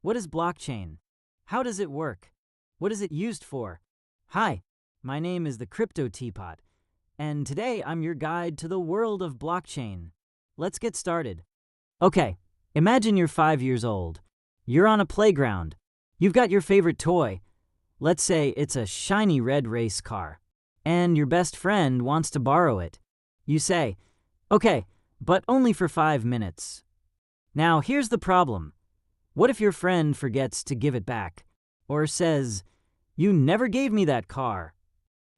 What is blockchain? How does it work? What is it used for? Hi, my name is the Crypto Teapot, and today I'm your guide to the world of blockchain. Let's get started. Okay, imagine you're 5 years old. You're on a playground. You've got your favorite toy. Let's say it's a shiny red race car, and your best friend wants to borrow it. You say, okay, but only for 5 minutes. Now here's the problem. What if your friend forgets to give it back, or says, you never gave me that car?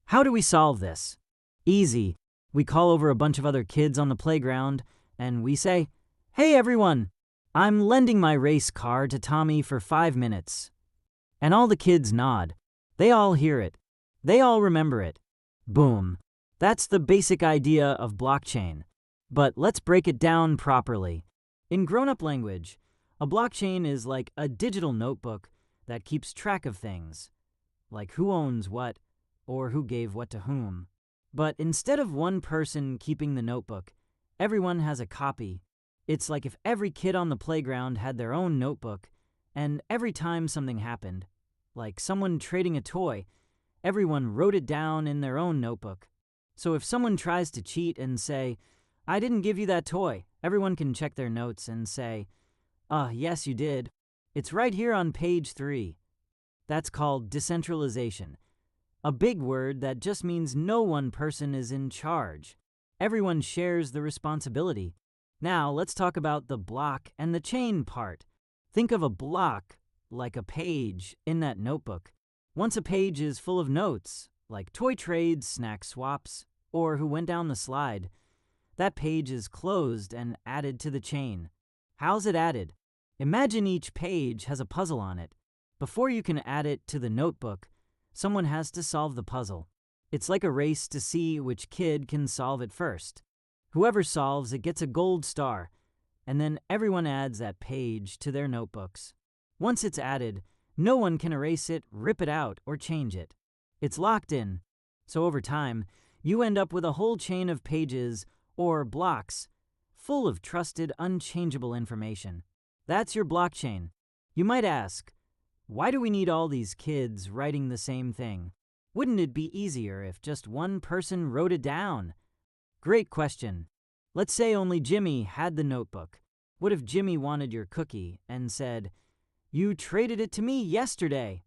How do we solve this? Easy. We call over a bunch of other kids on the playground, and we say, hey everyone, I'm lending my race car to Tommy for 5 minutes. And all the kids nod. They all hear it. They all remember it. Boom. That's the basic idea of blockchain. But let's break it down properly. In grown-up language, a blockchain is like a digital notebook that keeps track of things, like who owns what or who gave what to whom. But instead of one person keeping the notebook, everyone has a copy. It's like if every kid on the playground had their own notebook, and every time something happened, like someone trading a toy, everyone wrote it down in their own notebook. So if someone tries to cheat and say, I didn't give you that toy, everyone can check their notes and say, yes you did. It's right here on page 3. That's called decentralization. A big word that just means no one person is in charge. Everyone shares the responsibility. Now let's talk about the block and the chain part. Think of a block like a page in that notebook. Once a page is full of notes, like toy trades, snack swaps, or who went down the slide, that page is closed and added to the chain. How's it added? Imagine each page has a puzzle on it. Before you can add it to the notebook, someone has to solve the puzzle. It's like a race to see which kid can solve it first. Whoever solves it gets a gold star, and then everyone adds that page to their notebooks. Once it's added, no one can erase it, rip it out, or change it. It's locked in, so over time, you end up with a whole chain of pages, or blocks, full of trusted, unchangeable information. That's your blockchain. You might ask, why do we need all these kids writing the same thing? Wouldn't it be easier if just one person wrote it down? Great question. Let's say only Jimmy had the notebook. What if Jimmy wanted your cookie and said, you traded it to me yesterday?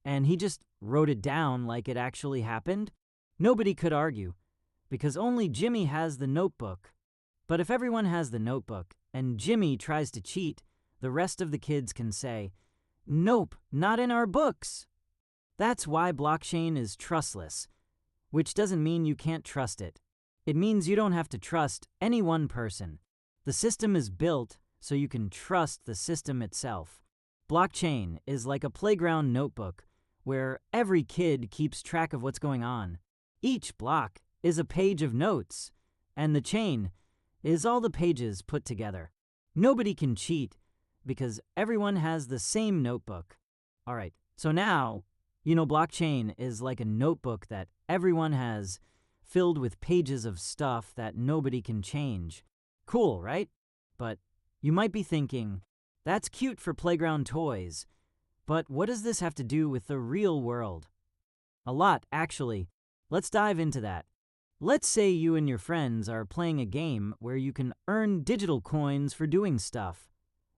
And he just wrote it down like it actually happened? Nobody could argue, because only Jimmy has the notebook. But if everyone has the notebook and Jimmy tries to cheat, the rest of the kids can say, nope, not in our books. That's why blockchain is trustless, which doesn't mean you can't trust it. It means you don't have to trust any one person. The system is built so you can trust the system itself. Blockchain is like a playground notebook where every kid keeps track of what's going on. Each block is a page of notes, and the chain is all the pages put together. Nobody can cheat because everyone has the same notebook. All right, so now, blockchain is like a notebook that everyone has, filled with pages of stuff that nobody can change. Cool, right? But you might be thinking, that's cute for playground toys, but what does this have to do with the real world? A lot, actually. Let's dive into that. Let's say you and your friends are playing a game where you can earn digital coins for doing stuff,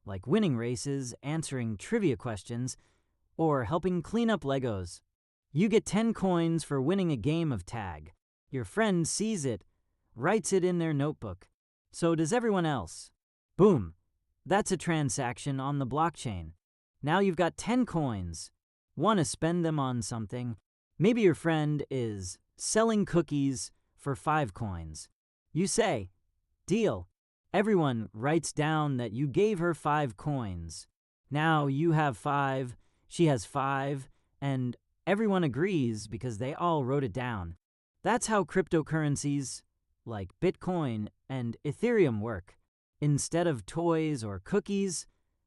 like winning races, answering trivia questions, or helping clean up Legos. You get 10 coins for winning a game of tag. Your friend sees it, writes it in their notebook. So does everyone else. Boom. That's a transaction on the blockchain. Now you've got 10 coins. Want to spend them on something. Maybe your friend is selling cookies for 5 coins. You say, deal. Everyone writes down that you gave her 5 coins. Now you have 5, she has 5, and everyone agrees because they all wrote it down. That's how cryptocurrencies, like Bitcoin and Ethereum, work. Instead of toys or cookies,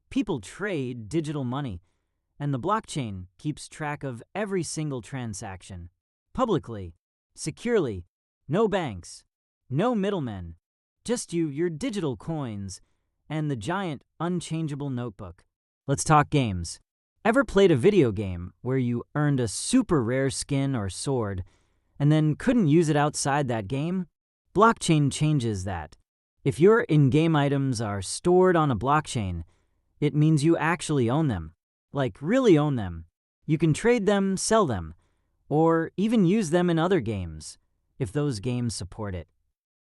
people trade digital money, and the blockchain keeps track of every single transaction. Publicly, securely, no banks, no middlemen, just you, your digital coins, and the giant unchangeable notebook. Let's talk games. Ever played a video game where you earned a super rare skin or sword and then couldn't use it outside that game? Blockchain changes that. If your in-game items are stored on a blockchain, it means you actually own them. Like, really own them. You can trade them, sell them, or even use them in other games, if those games support it.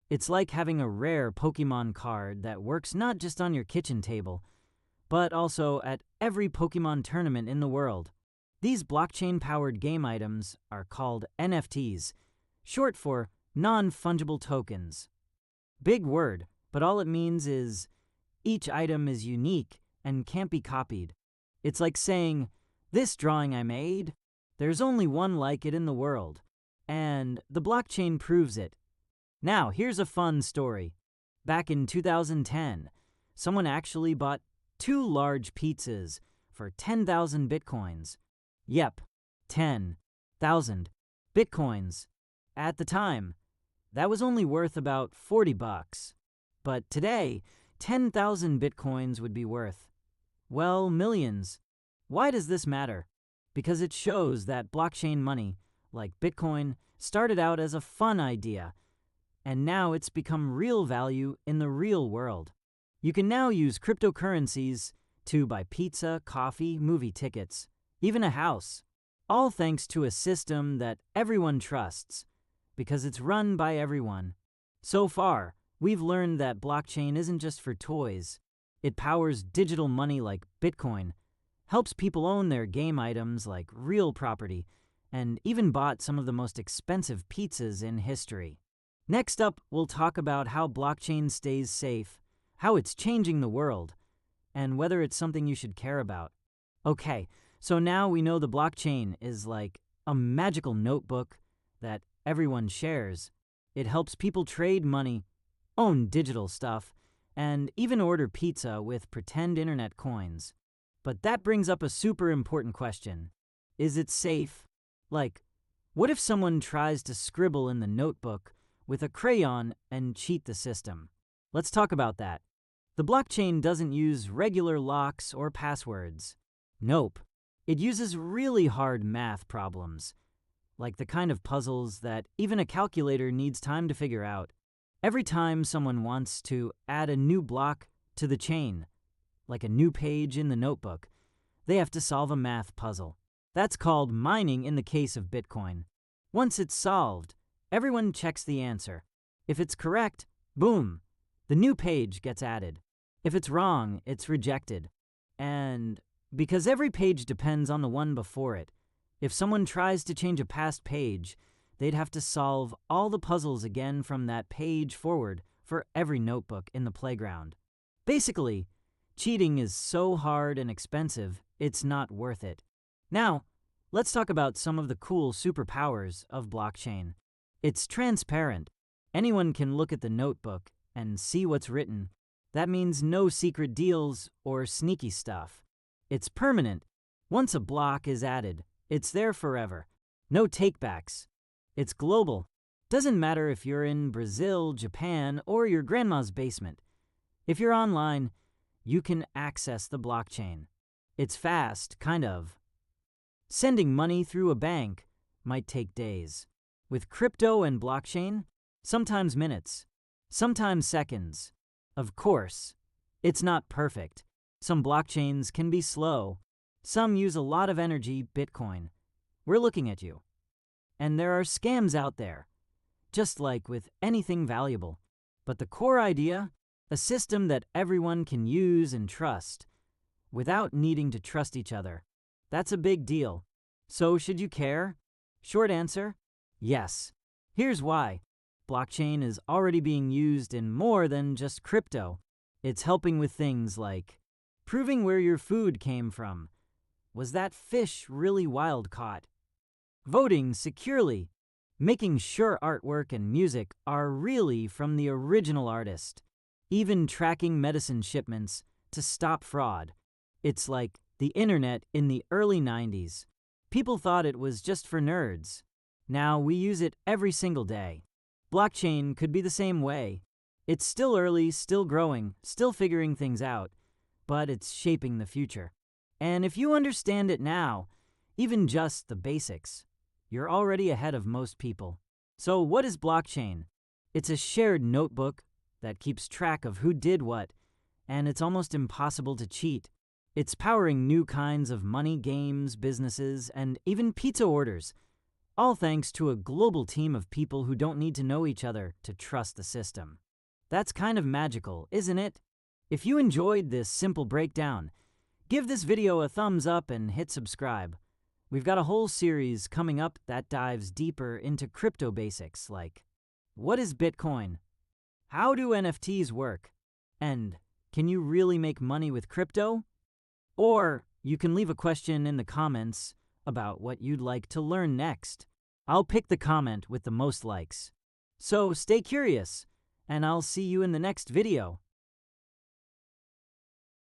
It's like having a rare Pokemon card that works not just on your kitchen table, but also at every Pokemon tournament in the world. These blockchain-powered game items are called NFTs, short for non-fungible tokens. Big word, but all it means is each item is unique and can't be copied. It's like saying, this drawing I made, there's only one like it in the world, and the blockchain proves it. Now, here's a fun story. Back in 2010, someone actually bought 2 large pizzas for 10,000 bitcoins. Yep, 10,000 bitcoins. At the time, that was only worth about $40. But today, 10,000 bitcoins would be worth, well, millions. Why does this matter? Because it shows that blockchain money, like Bitcoin, started out as a fun idea, and now it's become real value in the real world. You can now use cryptocurrencies to buy pizza, coffee, movie tickets, even a house, all thanks to a system that everyone trusts, because it's run by everyone. So far, we've learned that blockchain isn't just for toys. It powers digital money like Bitcoin, helps people own their game items like real property, and even bought some of the most expensive pizzas in history. Next up, we'll talk about how blockchain stays safe, how it's changing the world, and whether it's something you should care about. Okay, so now we know the blockchain is like a magical notebook that everyone shares. It helps people trade money, own digital stuff, and even order pizza with pretend internet coins. But that brings up a super important question. Is it safe? Like, what if someone tries to scribble in the notebook with a crayon and cheat the system? Let's talk about that. The blockchain doesn't use regular locks or passwords. Nope. It uses really hard math problems, like the kind of puzzles that even a calculator needs time to figure out. Every time someone wants to add a new block to the chain, like a new page in the notebook, they have to solve a math puzzle. That's called mining in the case of Bitcoin. Once it's solved, everyone checks the answer. If it's correct, boom, the new page gets added. If it's wrong, it's rejected. And because every page depends on the one before it, if someone tries to change a past page, they'd have to solve all the puzzles again from that page forward for every notebook in the playground. Basically, cheating is so hard and expensive, it's not worth it. Now, let's talk about some of the cool superpowers of blockchain. It's transparent. Anyone can look at the notebook and see what's written. That means no secret deals or sneaky stuff. It's permanent. Once a block is added, it's there forever. No takebacks. It's global. Doesn't matter if you're in Brazil, Japan, or your grandma's basement. If you're online, you can access the blockchain. It's fast, kind of. Sending money through a bank might take days. With crypto and blockchain, sometimes minutes, sometimes seconds. Of course, it's not perfect. Some blockchains can be slow. Some use a lot of energy, Bitcoin. We're looking at you. And there are scams out there, just like with anything valuable. But the core idea, a system that everyone can use and trust, without needing to trust each other, that's a big deal. So should you care? Short answer, yes. Here's why. Blockchain is already being used in more than just crypto. It's helping with things like proving where your food came from. Was that fish really wild caught? Voting securely. Making sure artwork and music are really from the original artist. Even tracking medicine shipments to stop fraud. It's like the internet in the early 90s. People thought it was just for nerds. Now we use it every single day. Blockchain could be the same way. It's still early, still growing, still figuring things out, but it's shaping the future. And if you understand it now, even just the basics, you're already ahead of most people. So what is blockchain? It's a shared notebook that keeps track of who did what, and it's almost impossible to cheat. It's powering new kinds of money, games, businesses, and even pizza orders, all thanks to a global team of people who don't need to know each other to trust the system. That's kind of magical, isn't it? If you enjoyed this simple breakdown, give this video a thumbs up and hit subscribe. We've got a whole series coming up that dives deeper into crypto basics like, what is Bitcoin? How do NFTs work? And can you really make money with crypto? Or you can leave a question in the comments about what you'd like to learn next. I'll pick the comment with the most likes. So stay curious, and I'll see you in the next video.